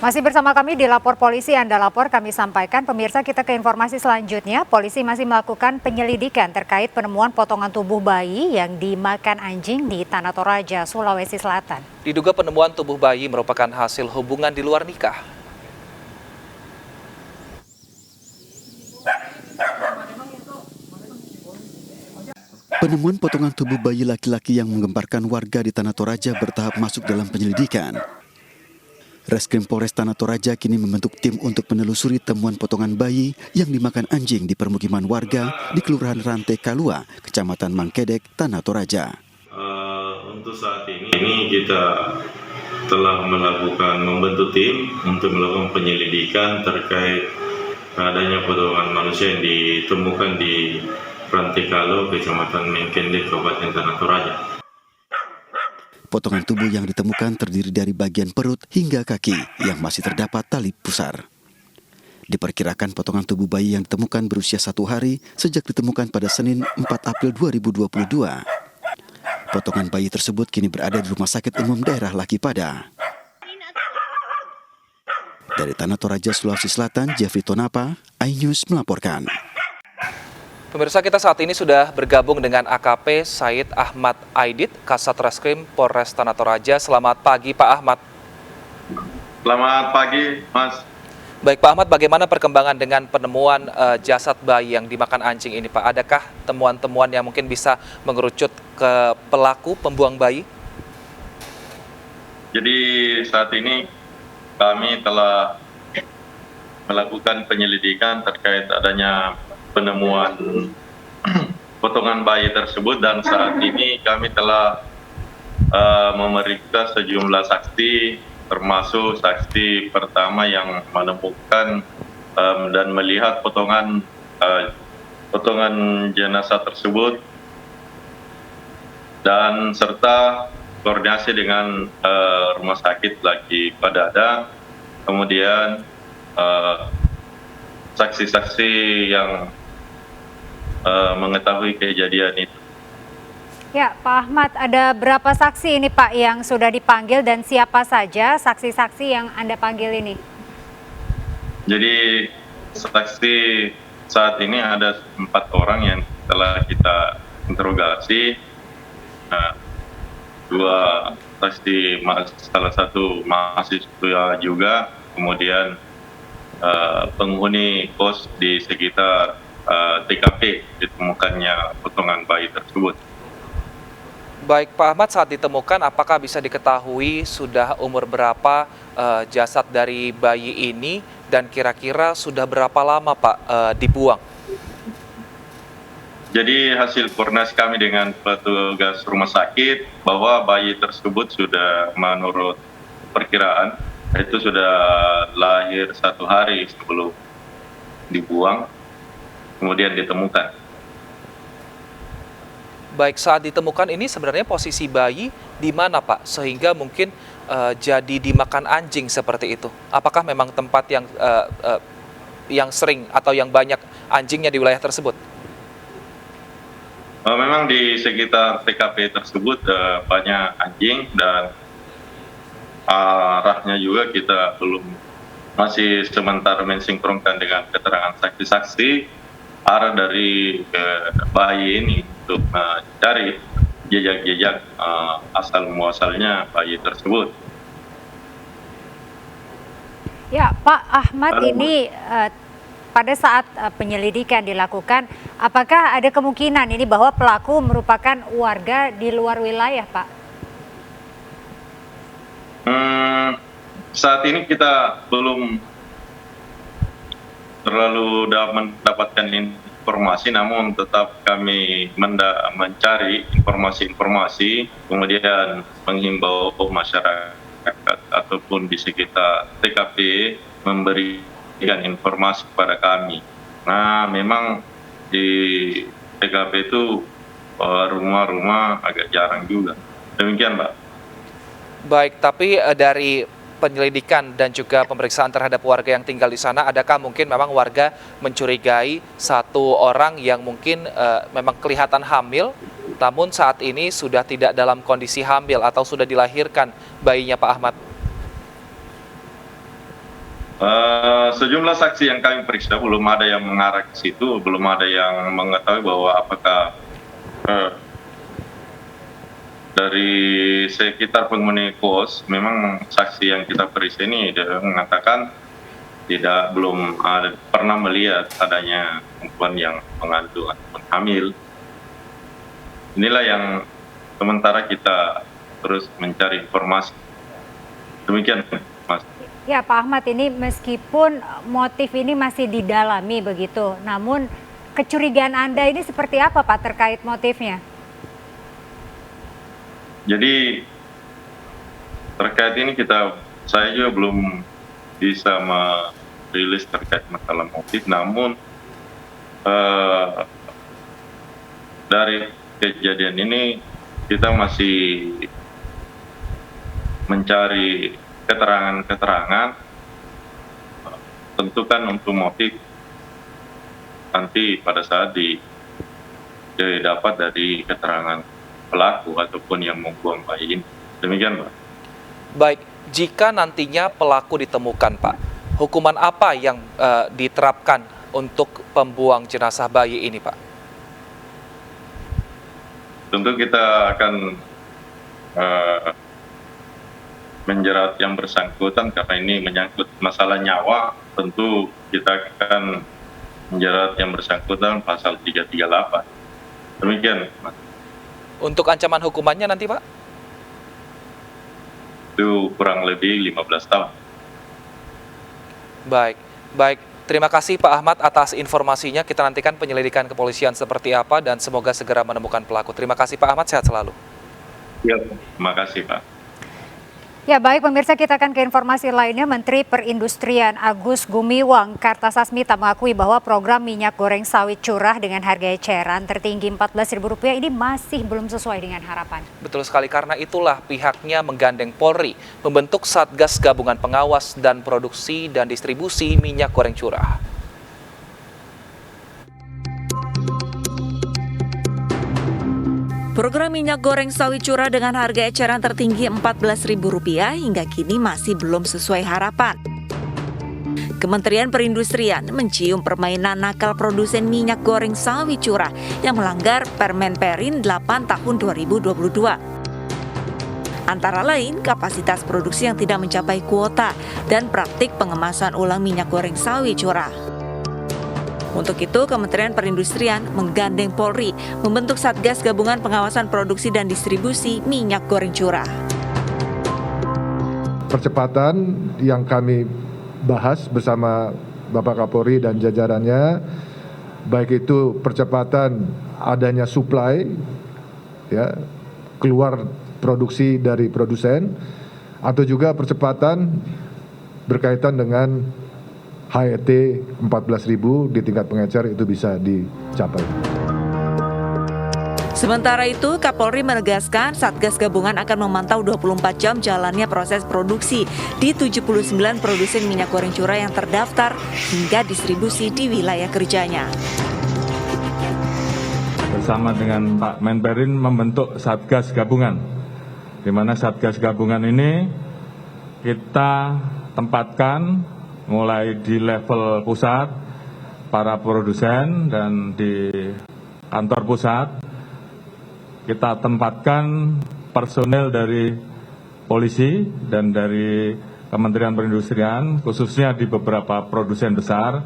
Masih bersama kami di Lapor Polisi, Anda lapor kami sampaikan. Pemirsa, kita ke informasi selanjutnya. Polisi masih melakukan penyelidikan terkait penemuan potongan tubuh bayi yang dimakan anjing di Tanah Toraja, Sulawesi Selatan. Diduga penemuan tubuh bayi merupakan hasil hubungan di luar nikah. Penemuan potongan tubuh bayi laki-laki yang menggemparkan warga di Tanah Toraja bertahap masuk dalam penyelidikan. Reskrim Polres Tanah Toraja kini membentuk tim untuk menelusuri temuan potongan bayi yang dimakan anjing di permukiman warga di Kelurahan Rantai Kalua, Kecamatan Mangkedek, Tanah Toraja. Untuk saat ini kita telah membentuk tim untuk melakukan penyelidikan terkait adanya potongan manusia yang ditemukan di Rantai Kalua, Kecamatan Mangkedek, Kabupaten Tanah Toraja. Potongan tubuh yang ditemukan terdiri dari bagian perut hingga kaki yang masih terdapat tali pusar. Diperkirakan potongan tubuh bayi yang ditemukan berusia 1 hari sejak ditemukan pada Senin 4 April 2022. Potongan bayi tersebut kini berada di Rumah Sakit Umum Daerah Laki Pada. Dari Tanah Toraja, Sulawesi Selatan, Jeffrey Tonapa, iNews melaporkan. Pemirsa, kita saat ini sudah bergabung dengan AKP Said Ahmad Aidit, Kasat Reskrim Polres Tanah Toraja. Selamat pagi, Pak Ahmad. Selamat pagi, Mas. Baik, Pak Ahmad, bagaimana perkembangan dengan penemuan jasad bayi yang dimakan anjing ini, Pak? Adakah temuan-temuan yang mungkin bisa mengerucut ke pelaku pembuang bayi? Jadi saat ini kami telah melakukan penyelidikan terkait adanya penemuan potongan bayi tersebut, dan saat ini kami telah memeriksa sejumlah saksi, termasuk saksi pertama yang menemukan dan melihat potongan jenazah tersebut, dan serta koordinasi dengan Rumah Sakit Laki Pada. Kemudian saksi-saksi yang mengetahui kejadian itu. Ya, Pak Ahmad, ada berapa saksi ini Pak yang sudah dipanggil dan siapa saja saksi-saksi yang Anda panggil ini? Jadi saksi saat ini ada 4 orang yang telah kita interogasi. 2 saksi, salah satu mahasiswa juga, kemudian penghuni kos di sekitar TKP ditemukannya potongan bayi tersebut. Baik, Pak Ahmad, saat ditemukan apakah bisa diketahui sudah umur berapa jasad dari bayi ini dan kira-kira sudah berapa lama Pak dibuang? Jadi hasil koordinasi kami dengan petugas rumah sakit bahwa bayi tersebut sudah, menurut perkiraan, itu sudah lahir 1 hari sebelum dibuang, kemudian ditemukan. Baik, saat ditemukan ini sebenarnya posisi bayi di mana Pak? Sehingga mungkin jadi dimakan anjing seperti itu. Apakah memang tempat yang sering atau yang banyak anjingnya di wilayah tersebut? Memang di sekitar TKP tersebut banyak anjing, dan arahnya juga kita masih sementara mensinkronkan dengan keterangan saksi-saksi arah dari bayi ini untuk mencari jejak-jejak asal muasalnya bayi tersebut. Ya, Pak Ahmad, ini pada saat penyelidikan dilakukan, apakah ada kemungkinan ini bahwa pelaku merupakan warga di luar wilayah, Pak? Saat ini kita belum terlalu mendapatkan informasi, namun tetap kami mencari informasi-informasi, kemudian menghimbau masyarakat ataupun di sekitar TKP memberikan informasi kepada kami. Nah, memang di TKP itu rumah-rumah agak jarang juga. Demikian, Mbak. Baik, tapi dari penyelidikan dan juga pemeriksaan terhadap warga yang tinggal di sana, adakah mungkin memang warga mencurigai satu orang yang mungkin memang kelihatan hamil, namun saat ini sudah tidak dalam kondisi hamil atau sudah dilahirkan bayinya, Pak Ahmad? Sejumlah saksi yang kami periksa belum ada yang mengarah ke situ, belum ada yang mengetahui bahwa apakah dari sekitar penghuni kos, memang saksi yang kita periksa ini dia mengatakan belum pernah melihat adanya perempuan yang mengandung ataupun hamil. Inilah yang sementara kita terus mencari informasi. Demikian, Mas. Ya Pak Ahmad, ini meskipun motif ini masih didalami begitu, namun kecurigaan Anda ini seperti apa Pak terkait motifnya? Jadi terkait ini saya juga belum bisa merilis terkait masalah motif, namun dari kejadian ini kita masih mencari keterangan-keterangan, tentu kan untuk motif nanti pada saat didapat dari keterangan pelaku ataupun yang membuang bayi ini. Demikian, Pak. Baik, jika nantinya pelaku ditemukan, Pak, hukuman apa yang diterapkan untuk pembuang jenazah bayi ini, Pak? Tentu kita akan menjerat yang bersangkutan karena ini menyangkut masalah nyawa. Tentu kita akan menjerat yang bersangkutan pasal 338. Demikian, Mas. Untuk ancaman hukumannya nanti, Pak? Itu kurang lebih 15 tahun. Baik. Terima kasih Pak Ahmad atas informasinya. Kita nantikan penyelidikan kepolisian seperti apa dan semoga segera menemukan pelaku. Terima kasih Pak Ahmad, sehat selalu. Ya, terima kasih Pak. Ya baik pemirsa, kita akan ke informasi lainnya. Menteri Perindustrian Agus Gumiwang Kartasasmita mengakui bahwa program minyak goreng sawit curah dengan harga eceran tertinggi Rp14.000 ini masih belum sesuai dengan harapan. Betul sekali, karena itulah pihaknya menggandeng Polri membentuk Satgas Gabungan Pengawas dan Produksi dan Distribusi Minyak Goreng Curah. Program minyak goreng sawit curah dengan harga eceran tertinggi Rp14.000 hingga kini masih belum sesuai harapan. Kementerian Perindustrian mencium permainan nakal produsen minyak goreng sawit curah yang melanggar Permen Perin 8 tahun 2022. Antara lain, kapasitas produksi yang tidak mencapai kuota dan praktik pengemasan ulang minyak goreng sawit curah. Untuk itu, Kementerian Perindustrian menggandeng Polri membentuk Satgas Gabungan Pengawasan Produksi dan Distribusi Minyak Goreng Curah. Percepatan yang kami bahas bersama Bapak Kapolri dan jajarannya, baik itu percepatan adanya supply, ya, keluar produksi dari produsen, atau juga percepatan berkaitan dengan HET 14.000 di tingkat pengecer itu bisa dicapai. Sementara itu, Kapolri menegaskan Satgas Gabungan akan memantau 24 jam jalannya proses produksi di 79 produsen minyak goreng curah yang terdaftar hingga distribusi di wilayah kerjanya. Bersama dengan Pak Menperin membentuk Satgas Gabungan, di mana Satgas Gabungan ini kita tempatkan mulai di level pusat, para produsen, dan di kantor pusat kita tempatkan personel dari polisi dan dari Kementerian Perindustrian, khususnya di beberapa produsen besar,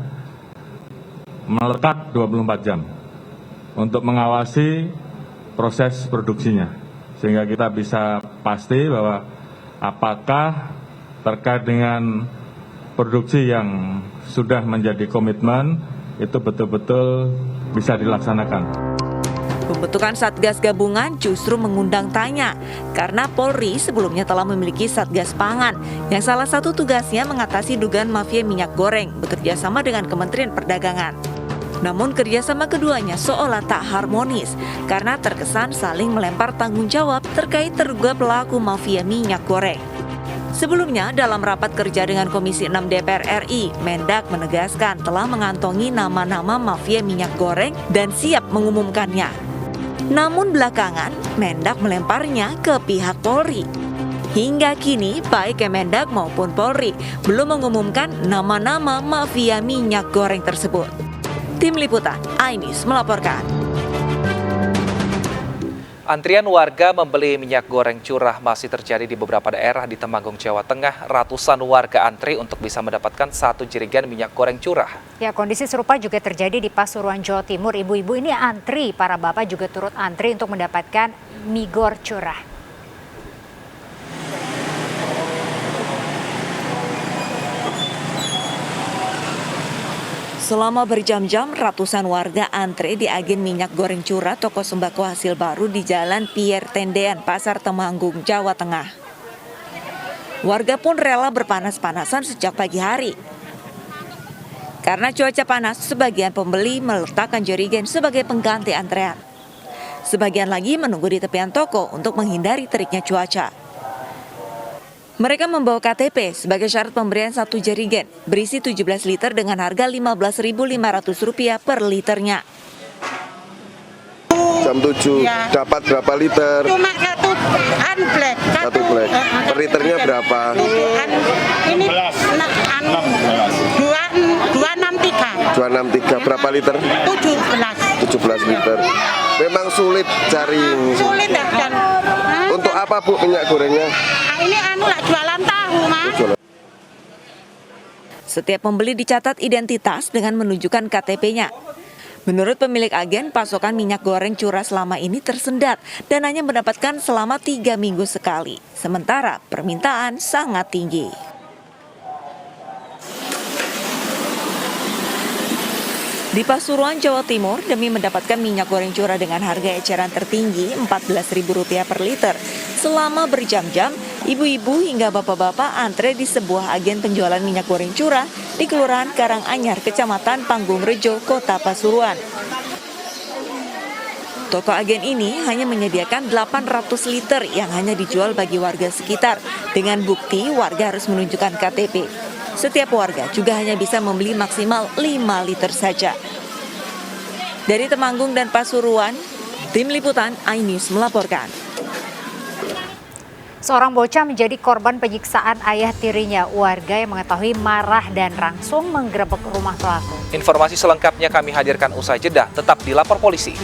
melekat 24 jam untuk mengawasi proses produksinya, sehingga kita bisa pasti bahwa apakah terkait dengan produksi yang sudah menjadi komitmen itu betul-betul bisa dilaksanakan. Pembentukan Satgas Gabungan justru mengundang tanya karena Polri sebelumnya telah memiliki Satgas Pangan yang salah satu tugasnya mengatasi dugaan mafia minyak goreng bekerja sama dengan Kementerian Perdagangan. Namun kerjasama keduanya seolah tak harmonis karena terkesan saling melempar tanggung jawab terkait terduga pelaku mafia minyak goreng. Sebelumnya, dalam rapat kerja dengan Komisi 6 DPR RI, Mendak menegaskan telah mengantongi nama-nama mafia minyak goreng dan siap mengumumkannya. Namun belakangan, Mendak melemparnya ke pihak Polri. Hingga kini, baik Kemendag maupun Polri belum mengumumkan nama-nama mafia minyak goreng tersebut. Tim Liputan, iNews melaporkan. Antrian warga membeli minyak goreng curah masih terjadi di beberapa daerah di Temanggung, Jawa Tengah. Ratusan warga antri untuk bisa mendapatkan 1 jerigen minyak goreng curah. Ya, kondisi serupa juga terjadi di Pasuruan, Jawa Timur. Ibu-ibu ini antri, para bapak juga turut antri untuk mendapatkan mie goreng curah. Selama berjam-jam, ratusan warga antre di agen minyak goreng curah toko sembako hasil baru di Jalan Pierre Tendean, Pasar Temanggung, Jawa Tengah. Warga pun rela berpanas-panasan sejak pagi hari. Karena cuaca panas, sebagian pembeli meletakkan jerigen sebagai pengganti antrean. Sebagian lagi menunggu di tepian toko untuk menghindari teriknya cuaca. Mereka membawa KTP sebagai syarat pemberian 1 jerigen berisi 17 liter dengan harga Rp15.500 per liternya. Jam 7 ya. Dapat berapa liter? Cuma satu black. Satu black. Per liternya berapa? Ini 263. Berapa liter? 17 liter. Memang sulit cari. Sulit ya, dan untuk apa Bu minyak gorengnya? Ini lah jualan tahu, Mas. Setiap pembeli dicatat identitas dengan menunjukkan KTP-nya. Menurut pemilik agen, pasokan minyak goreng curah selama ini tersendat dan hanya mendapatkan selama 3 minggu sekali. Sementara permintaan sangat tinggi. Di Pasuruan, Jawa Timur, demi mendapatkan minyak goreng curah dengan harga eceran tertinggi Rp14.000 per liter, selama berjam-jam, ibu-ibu hingga bapak-bapak antre di sebuah agen penjualan minyak goreng curah di Kelurahan Karanganyar, Kecamatan Panggung Rejo, Kota Pasuruan. Toko agen ini hanya menyediakan 800 liter yang hanya dijual bagi warga sekitar, dengan bukti warga harus menunjukkan KTP. Setiap warga juga hanya bisa membeli maksimal 5 liter saja. Dari Temanggung dan Pasuruan, Tim Liputan iNews melaporkan. Seorang bocah menjadi korban penyiksaan ayah tirinya. Warga yang mengetahui marah dan langsung menggerebek rumah pelaku. Informasi selengkapnya kami hadirkan usai jeda. Tetap di Lapor Polisi.